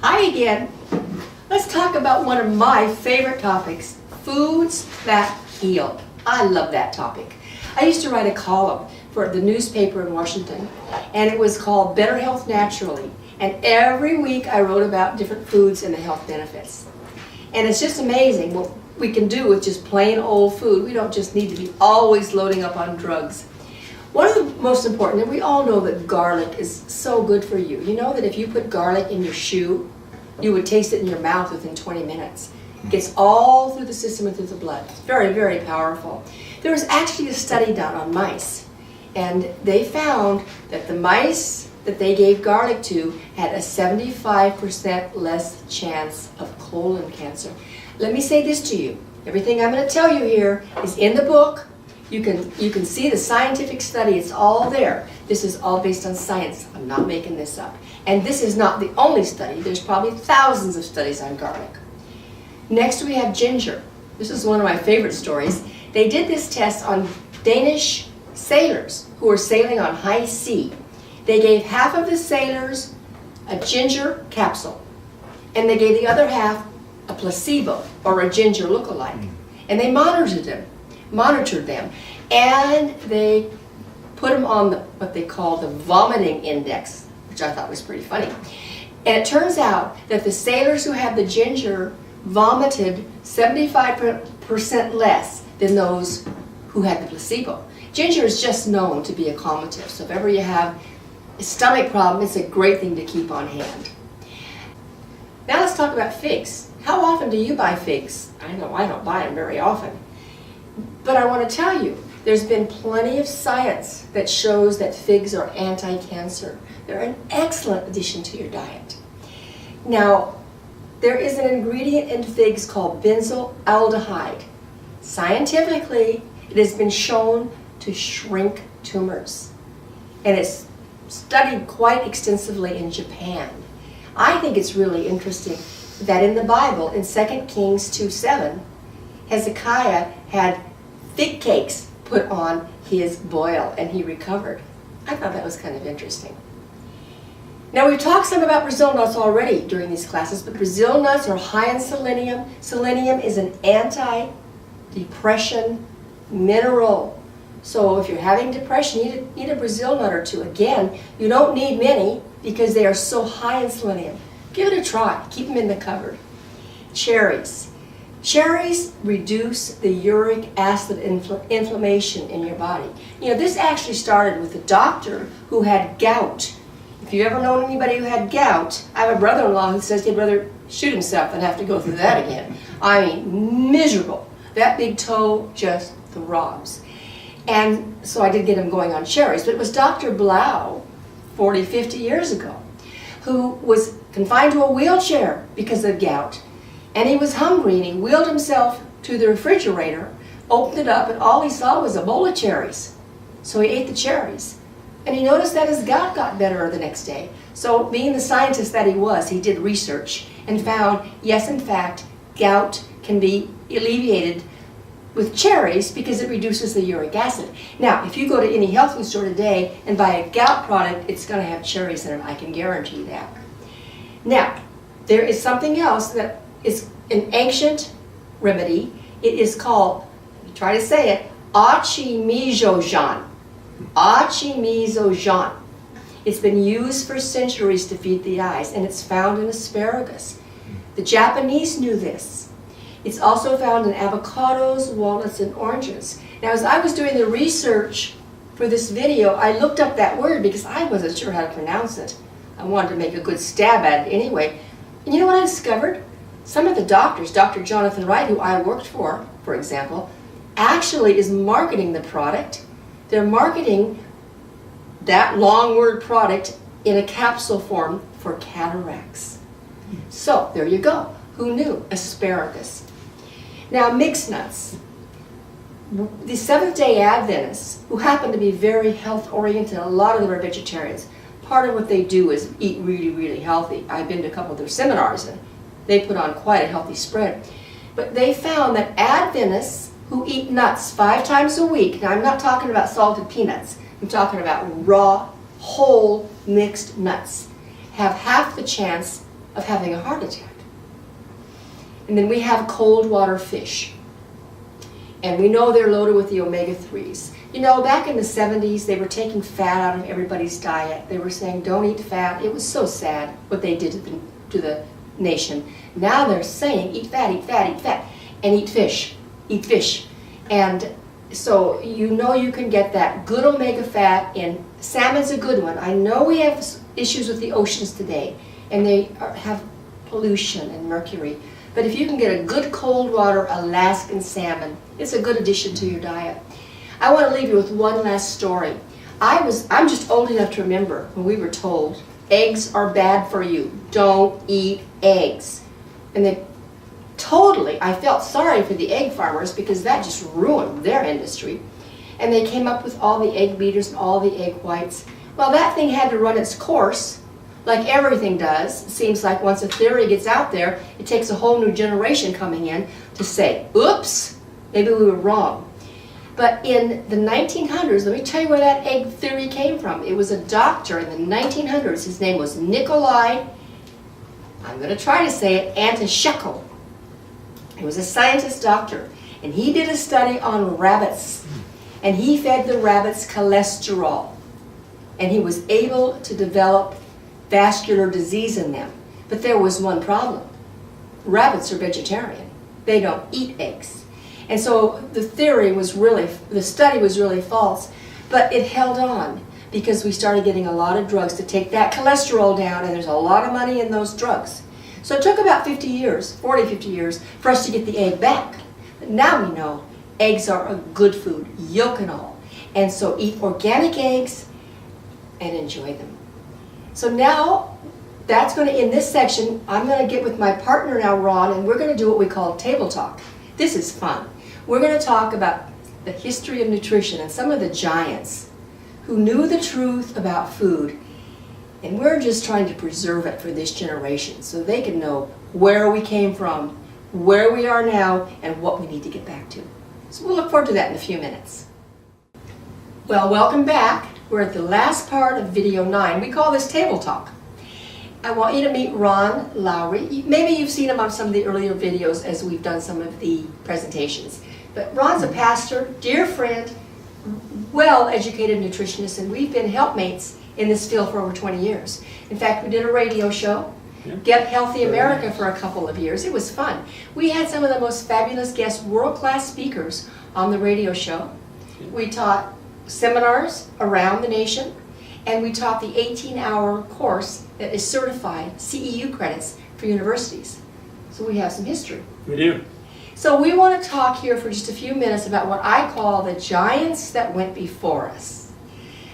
Hi again. Let's talk about one of my favorite topics, foods that heal. I love that topic. I used to write a column for the newspaper in Washington, and it was called Better Health Naturally. And every week I wrote about different foods and the health benefits. And it's just amazing what we can do with just plain old food. We don't just need to be always loading up on drugs. One of the most important, and we all know that garlic is so good for you. You know that if you put garlic in your shoe, you would taste it in your mouth within 20 minutes. It gets all through the system and through the blood. It's very, very powerful. There was actually a study done on mice, and they found that the mice that they gave garlic to had a 75% less chance of colon cancer. Let me say this to you. Everything I'm going to tell you here is in the book. You can see the scientific study. It's all there. This is all based on science. I'm not making this up. And this is not the only study. There's probably thousands of studies on garlic. Next we have ginger. This is one of my favorite stories. They did this test on Danish sailors who were sailing on high sea. They gave half of the sailors a ginger capsule, and they gave the other half a placebo or a ginger look-alike. And they monitored them, and they put them on what they call the vomiting index, which I thought was pretty funny. And it turns out that the sailors who had the ginger vomited 75% less than those who had the placebo. Ginger is just known to be a calmative, so if ever you have a stomach problem, it's a great thing to keep on hand. Now let's talk about figs. How often do you buy figs? I know I don't buy them very often. But I want to tell you, there's been plenty of science that shows that figs are anti-cancer. They're an excellent addition to your diet. Now, there is an ingredient in figs called benzaldehyde. Scientifically, it has been shown to shrink tumors. And it's studied quite extensively in Japan. I think it's really interesting that in the Bible, in 2 Kings 2:7, Hezekiah had fig cakes put on his boil and he recovered. I thought that was kind of interesting. Now we've talked some about Brazil nuts already during these classes, but Brazil nuts are high in selenium. Selenium is an anti-depression mineral. So if you're having depression, you need a Brazil nut or two. Again, you don't need many because they are so high in selenium. Give it a try. Keep them in the cupboard. Cherries. Cherries reduce the uric acid inflammation in your body. You know, this actually started with a doctor who had gout. If you've ever known anybody who had gout, I have a brother-in-law who says he'd rather shoot himself than have to go through that again. I mean, miserable. That big toe just throbs. And so I did get him going on cherries. But it was Dr. Blau, 40, 50 years ago, who was confined to a wheelchair because of gout. And he was hungry, and he wheeled himself to the refrigerator, opened it up, and all he saw was a bowl of cherries. So he ate the cherries. And he noticed that his gout got better the next day. So being the scientist that he was, he did research and found, yes, in fact, gout can be alleviated with cherries because it reduces the uric acid. Now, if you go to any health food store today and buy a gout product, it's going to have cherries in it. I can guarantee that. Now, there is something else that is an ancient remedy. It is called, try to say it, achimizojan. Achimizojan. It's been used for centuries to feed the eyes, and it's found in asparagus. The Japanese knew this. It's also found in avocados, walnuts, and oranges. Now, as I was doing the research for this video, I looked up that word because I wasn't sure how to pronounce it. I wanted to make a good stab at it anyway. And you know what I discovered? Some of the doctors, Dr. Jonathan Wright, who I worked for example, actually is marketing the product. They're marketing that long word product in a capsule form for cataracts. So, there you go. Who knew? Asparagus. Now, mixed nuts. The Seventh-day Adventists, who happen to be very health-oriented, a lot of them are vegetarians. Part of what they do is eat really, really healthy. I've been to a couple of their seminars, and they put on quite a healthy spread. But they found that Adventists who eat nuts 5 times a week, now I'm not talking about salted peanuts, I'm talking about raw, whole, mixed nuts, have half the chance of having a heart attack. And then we have cold water fish. And we know they're loaded with the omega-3s. You know, back in the 70s, they were taking fat out of everybody's diet. They were saying, don't eat fat. It was so sad what they did to the nation. Now they're saying, eat fat, eat fat, eat fat, and eat fish. Eat fish. And so you know you can get that good omega fat in salmon's a good one. I know we have issues with the oceans today, and they have pollution and mercury. But if you can get a good cold water Alaskan salmon, it's a good addition to your diet. I want to leave you with one last story. I'm just old enough to remember when we were told, eggs are bad for you. Don't eat eggs. And I felt sorry for the egg farmers because that just ruined their industry. And they came up with all the egg beaters and all the egg whites. Well, that thing had to run its course, like everything does. It seems like once a theory gets out there, it takes a whole new generation coming in to say, oops, maybe we were wrong. But in the 1900s, let me tell you where that egg theory came from. It was a doctor in the 1900s. His name was Nikolai, I'm going to try to say it, Antasheko. He was a scientist doctor, and he did a study on rabbits, and he fed the rabbits cholesterol, and he was able to develop vascular disease in them. But there was one problem. Rabbits are vegetarian. They don't eat eggs. And so the study was really false, but it held on because we started getting a lot of drugs to take that cholesterol down, and there's a lot of money in those drugs. So it took about 50 years, 50 years, for us to get the egg back. But now we know eggs are a good food, yolk and all. And so eat organic eggs and enjoy them. So now, that's going to end this section. I'm going to get with my partner now, Ron, and we're going to do what we call table talk. This is fun. We're going to talk about the history of nutrition and some of the giants who knew the truth about food. And we're just trying to preserve it for this generation so they can know where we came from, where we are now, and what we need to get back to. So we'll look forward to that in a few minutes. Well, welcome back. We're at the last part of video 9. We call this Table Talk. I want you to meet Ron Lowry. Maybe you've seen him on some of the earlier videos as we've done some of the presentations. But Ron's a pastor, dear friend, well-educated nutritionist, and we've been helpmates in this field for over 20 years. In fact, we did a radio show, Get Healthy America, for a couple of years. It was fun. We had some of the most fabulous guests, world-class speakers on the radio show. We taught seminars around the nation, and we taught the 18-hour course that is certified CEU credits for universities. So we have some history. We do. So we want to talk here for just a few minutes about what I call the giants that went before us.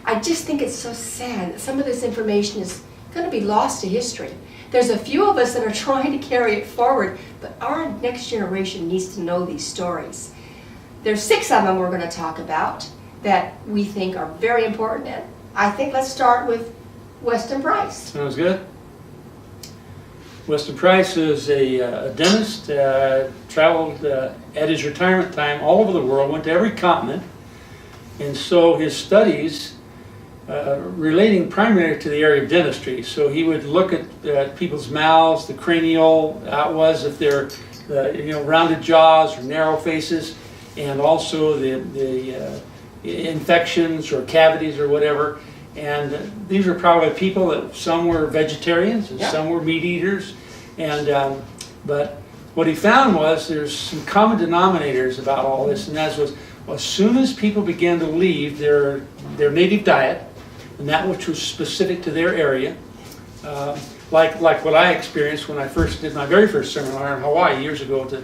I just think it's so sad that some of this information is going to be lost to history. There's a few of us that are trying to carry it forward, but our next generation needs to know these stories. There's 6 of them we're going to talk about that we think are very important. And I think let's start with Weston Price. Sounds good. Weston Price is a dentist, traveled at his retirement time all over the world, went to every continent, and so his studies relating primarily to the area of dentistry. So he would look at people's mouths, the cranial, how it was, if they're rounded jaws or narrow faces, and also the infections or cavities or whatever. And these were probably people that some were vegetarians and some were meat eaters. And but what he found was there's some common denominators about all this, and that was, well, as soon as people began to leave their native diet, and that which was specific to their area, like what I experienced when I first did my very first seminar in Hawaii years ago to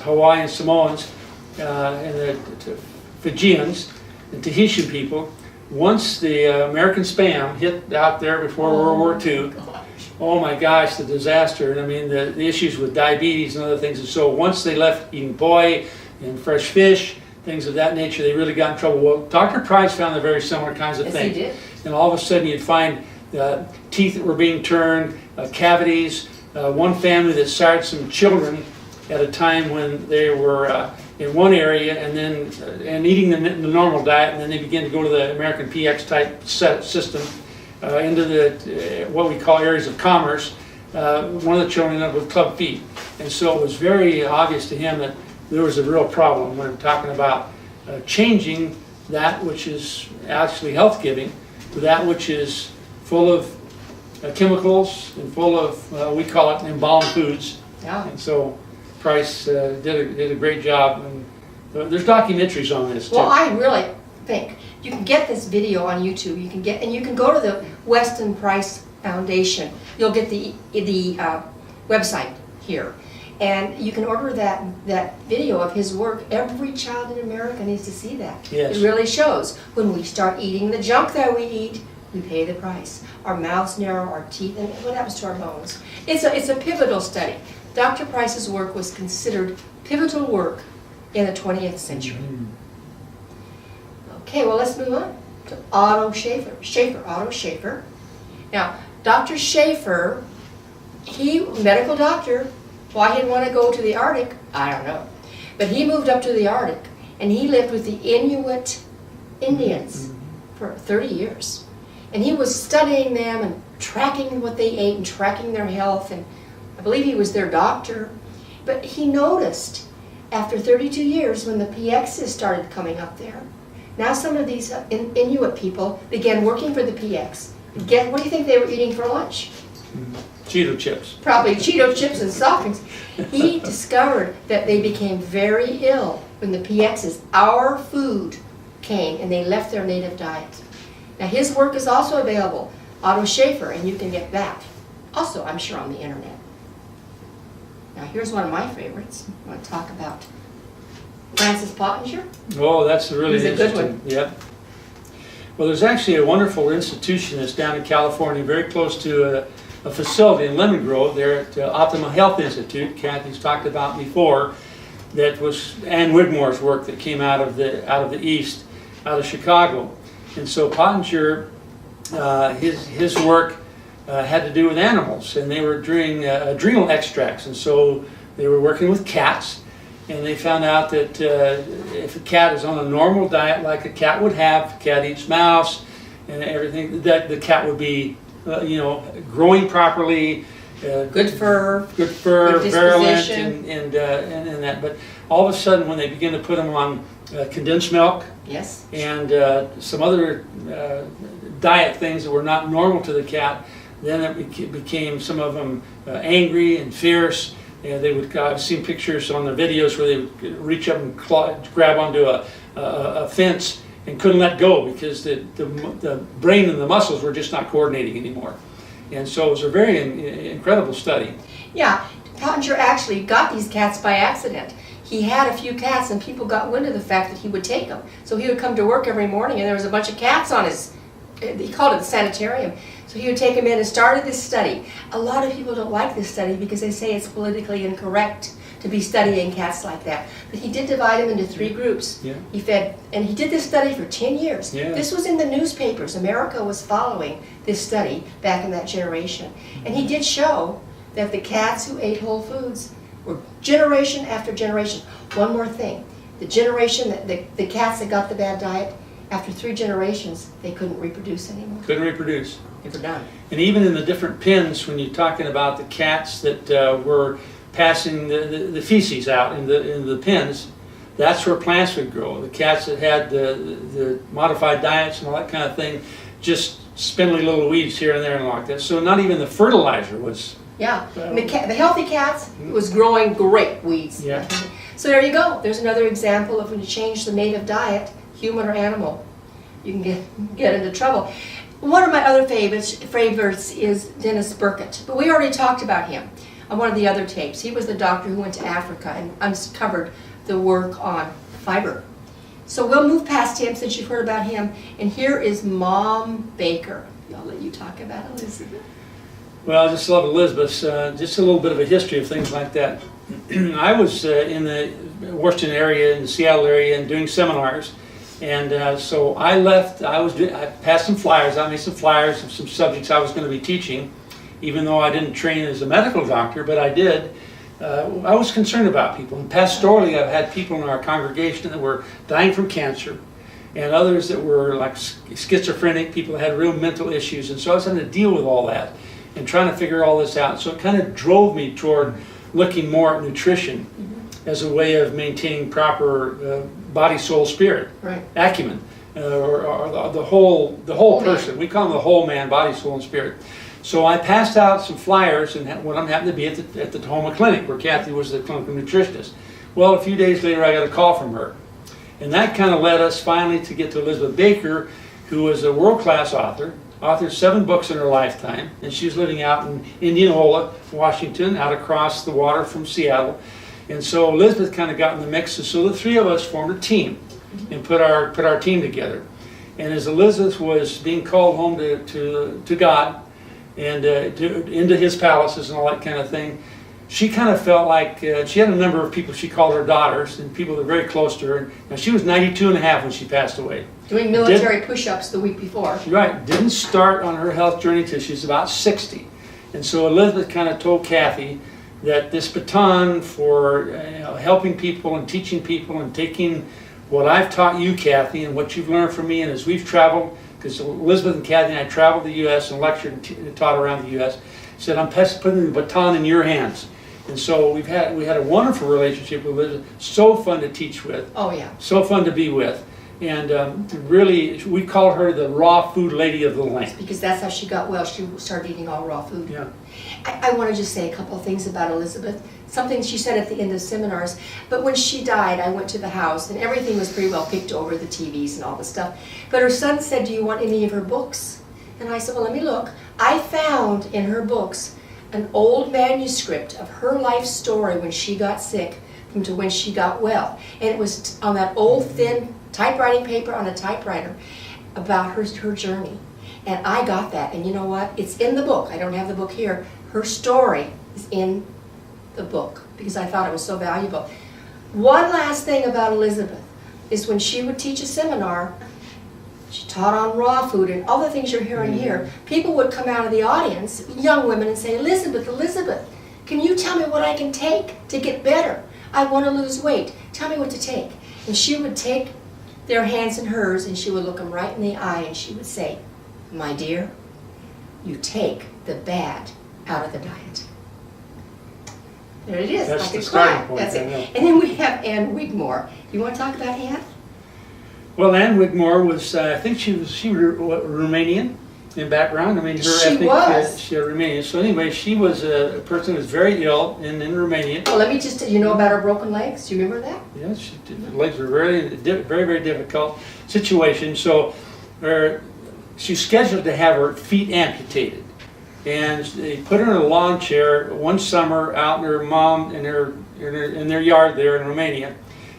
Hawaiian Samoans and the Fijians and Tahitian people. Once the American Spam hit out there before World War II, oh my gosh, the disaster. And I mean, the issues with diabetes and other things. And so once they left eating poi and fresh fish, things of that nature, they really got in trouble. Well, Dr. Price found the very similar kinds of things. He did. And all of a sudden you'd find teeth that were being turned, cavities. One family that started some children at a time when they were in one area and eating the normal diet, and then they began to go to the American PX type system into the what we call areas of commerce, one of the children ended up with club feet. And so it was very obvious to him that there was a real problem when I'm talking about changing that which is actually health-giving to that which is full of chemicals and full of, we call it embalmed foods. Yeah. And so Price did a great job. And there's documentaries on this too. Well, I really think you can get this video on YouTube. You can go to the Weston Price Foundation. You'll get the website here, and you can order that video of his work. Every child in America needs to see that. Yes. It really shows when we start eating the junk that we eat, we pay the price. Our mouths narrow, our teeth, and what happens to our bones? It's a pivotal study. Dr. Price's work was considered pivotal work in the 20th century. Okay, well, let's move on to Otto Schaefer. Now, Dr. Schaefer, medical doctor, why he didn't want to go to the Arctic, I don't know. But he moved up to the Arctic, and he lived with the Inuit Indians for 30 years. And he was studying them and tracking what they ate and tracking their health, and I believe he was their doctor. But he noticed after 32 years when the PXs started coming up there, now some of these Inuit people began working for the PX. What do you think they were eating for lunch? Cheeto chips. Probably Cheeto chips and soft drinks. He discovered that they became very ill when the PXs, our food, came and they left their native diet. Now his work is also available, Otto Schaefer, and you can get that. Also, I'm sure on the internet. Now here's one of my favorites. I want to talk about Francis Pottinger. Oh, that's a really He's a good interesting. one. Yep. Well, there's actually a wonderful institution that's down in California, very close to a facility in Lemon Grove there at Optima Health Institute. Kathy's talked about before. That was Ann Wigmore's work that came out of the East, out of Chicago. And so Pottinger, his work had to do with animals, and they were doing adrenal extracts, and so they were working with cats, and they found out that if a cat is on a normal diet like a cat would have, if a cat eats mouse and everything, that the cat would be growing properly, Good fur, good good virulent, disposition. and that. But all of a sudden, when they begin to put them on condensed milk Yes. and some other diet things that were not normal to the cat, then it became some of them angry and fierce. And they would, I've seen pictures on the videos where they would reach up and grab onto a fence and couldn't let go because the brain and the muscles were just not coordinating anymore. And so it was a very incredible study. Yeah, Pottinger actually got these cats by accident. He had a few cats and people got wind of the fact that he would take them. So he would come to work every morning and there was a bunch of cats on he called it the sanitarium. So he would take them in and started this study. A lot of people don't like this study because they say it's politically incorrect to be studying cats like that. But he did divide them into 3 groups. Yeah. He did this study for 10 years. Yeah. This was in the newspapers. America was following this study back in that generation. And he did show that the cats who ate whole foods were generation after generation. One more thing, the generation, the cats that got the bad diet, after 3 generations, they couldn't reproduce anymore. Couldn't reproduce. They were done. And even in the different pens, when you're talking about the cats that were passing the feces out in the pens, that's where plants would grow. The cats that had the modified diets and all that kind of thing, just spindly little weeds here and there and like that. So not even the fertilizer was. Yeah, and the healthy cats was growing great weeds. Yeah. So there you go. There's another example of when you change the native diet, human or animal, you can get into trouble. One of my other favorites is Dennis Burkitt, but we already talked about him on one of the other tapes. He was the doctor who went to Africa and uncovered the work on fiber. So we'll move past him since you've heard about him, and here is Mom Baker. I'll let you talk about Elizabeth. Well, I just love Elizabeth. Just a little bit of a history of things like that. I was in the Washington area, in the Seattle area, and doing seminars. And so I left. I passed some flyers. I made some flyers of some subjects I was going to be teaching, even though I didn't train as a medical doctor, but I did. I was concerned about people. And pastorally, I've had people in our congregation that were dying from cancer, and others that were like schizophrenic, people that had real mental issues. And so I was having to deal with all that. and trying to figure all this out. So it kind of drove me toward looking more at nutrition as a way of maintaining proper body, soul, spirit, Right. acumen, or the whole person. Man. We call them the whole man, body, soul, and spirit. So I passed out some flyers, and when I'm happened to be at the Tahoma Clinic, where Kathy was the clinical nutritionist. Well, a few days later, I got a call from her. And that kind of led us finally to get to Elizabeth Baker, who was a world-class author, authored 7 books in her lifetime, and she was living out in Indianola, Washington, out across the water from Seattle. And so Elizabeth kind of got in the mix, and so the 3 of us formed a team and put our team together. And as Elizabeth was being called home to God and into His palaces and all that kind of thing, she kind of felt like she had a number of people she called her daughters and people that were very close to her. Now, she was 92 and a half when she passed away. Doing military push-ups the week before. Right, didn't start on her health journey till she was about 60. And so Elizabeth kind of told Kathy that this baton for helping people and teaching people and taking what I've taught you, Kathy, and what you've learned from me, and as we've traveled, because Elizabeth and Kathy and I traveled the U.S. and lectured and taught around the U.S., she said, I'm putting the baton in your hands. And so we had a wonderful relationship with Elizabeth, so fun to teach with, Oh, yeah. so fun to be with. And really, we call her the raw food lady of the land. Because that's how she got well. She started eating all raw food. Yeah. I want to just say a couple of things about Elizabeth. Something she said at the end of seminars. But when she died, I went to the house, and everything was pretty well picked over, the TVs and all the stuff. But her son said, do you want any of her books? And I said, well, let me look. I found in her books an old manuscript of her life story when she got sick to when she got well. And it was on that old thin typewriting paper on a typewriter about her journey. And I got that, and you know what? It's in the book. I don't have the book here. Her story is in the book because I thought it was so valuable. One last thing about Elizabeth is when she would teach a seminar, she taught on raw food and all the things you're hearing here. People would come out of the audience, young women, and say, Elizabeth, Elizabeth, can you tell me what I can take to get better? I want to lose weight. Tell me what to take. And she would take their hands in hers and she would look them right in the eye and she would say, my dear, you take the bad out of the diet. There it is. That's I could the starting cry. point, That's I it. know. And then we have Ann Wigmore. You want to talk about Ann? Well, Ann Wigmore was, I think she was Romanian in background. I mean, her She ethnic, was. she was Romanian. So anyway, she was a person who was very ill in Romania. Well, let me just, you know about her broken legs? Do you remember that? Yeah, her legs were very difficult situation. So she's scheduled to have her feet amputated. And they put her in a lawn chair one summer out in her mom in their yard there in Romania.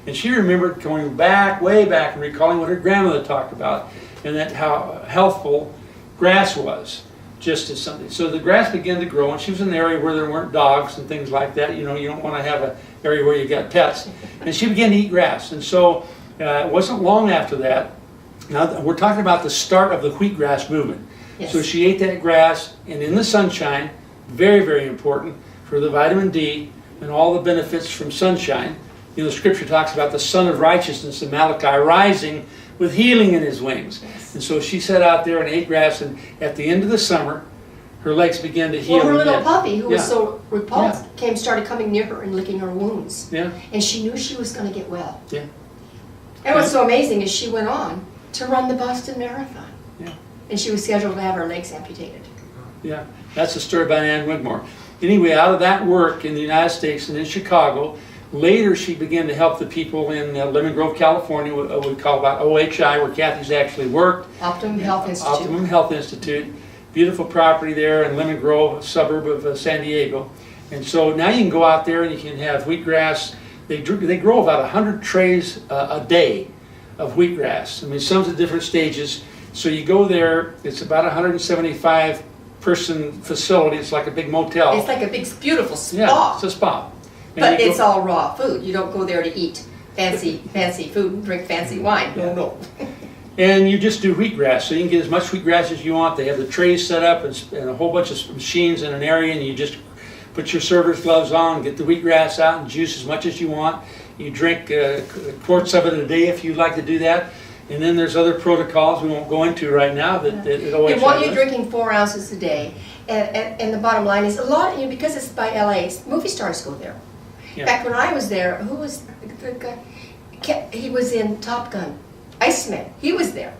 And she remembered going back, way back, and recalling what her grandmother talked about, and that how healthful grass was, just as something. So the grass began to grow, and she was in an area where there weren't dogs and things like that. You know, you don't want to have an area where you got pets. And she began to eat grass. And so it wasn't long after that. Now we're talking about the start of the wheatgrass movement. Yes. So she ate that grass, and in the sunshine, very important for the vitamin D and all the benefits from sunshine. You know, the scripture talks about the Son of Righteousness in Malachi rising with healing in his wings. Yes. And so she sat out there and ate grass, and at the end of the summer, her legs began to heal. Well, her little again. puppy, who was Yeah. so repulsed, started coming near her and licking her wounds. Yeah, And she knew she was going to get well. yeah, And what's so amazing is she went on to run the Boston Marathon. yeah, And she was scheduled to have her legs amputated. yeah. That's the story about Ann Wigmore. Anyway, out of that work in the United States and in Chicago, later she began to help the people in Lemon Grove, California, what we call about OHI, where Kathy's actually worked. Optimum Health Institute. Optimum Health Institute. Beautiful property there in Lemon Grove, a suburb of San Diego. And so now you can go out there and you can have wheatgrass. They grow about 100 trays a day of wheatgrass. I mean, some at different stages. So you go there, it's about a 175 person facility. It's like a big motel. It's like a big, beautiful spa. Yeah, it's a spa. And But you it's go- all raw food. You don't go there to eat fancy food and drink fancy wine. No. And you just do wheatgrass, so you can get as much wheatgrass as you want. They have the trays set up and a whole bunch of machines in an area, and you just put your server's gloves on, get the wheatgrass out and juice as much as you want. You drink quarts of it a day if you'd like to do that. And then there's other protocols we won't go into right now that They always want you drinking 4 ounces a day. And the bottom line is a lot, because it's by LA, movie stars go there. Yeah. In fact, when I was there, who was the guy? He was in Top Gun. Iceman, he was there.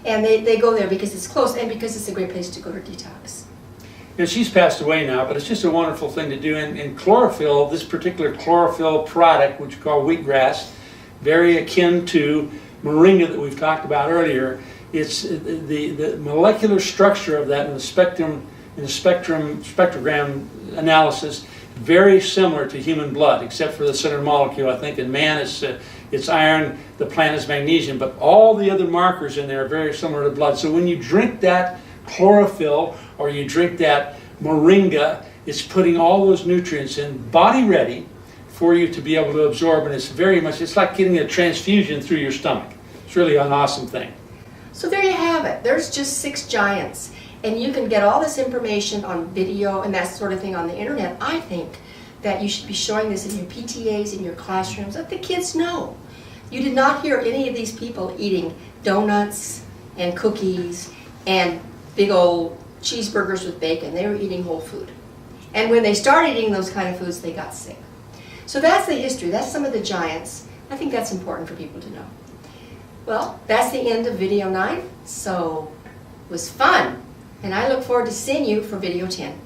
And they go there because it's close and because it's a great place to go to detox. Yeah, she's passed away now, but it's just a wonderful thing to do. And chlorophyll, this particular chlorophyll product, which we call wheatgrass, very akin to moringa that we've talked about earlier. It's the molecular structure of that in the spectrogram analysis, very similar to human blood, except for the center molecule. I think in man it's iron, the plant is magnesium, but all the other markers in there are very similar to blood. So when you drink that chlorophyll or you drink that moringa, it's putting all those nutrients in, body ready for you to be able to absorb, and it's like getting a transfusion through your stomach. It's really an awesome thing. So there you have it. There's just 6 giants. And you can get all this information on video and that sort of thing on the internet. I think that you should be showing this in your PTAs, in your classrooms. Let the kids know. You did not hear any of these people eating donuts and cookies and big old cheeseburgers with bacon. They were eating whole food. And when they started eating those kind of foods, they got sick. So that's the history. That's some of the giants. I think that's important for people to know. Well, that's the end of video 9. So it was fun. And I look forward to seeing you for video 10.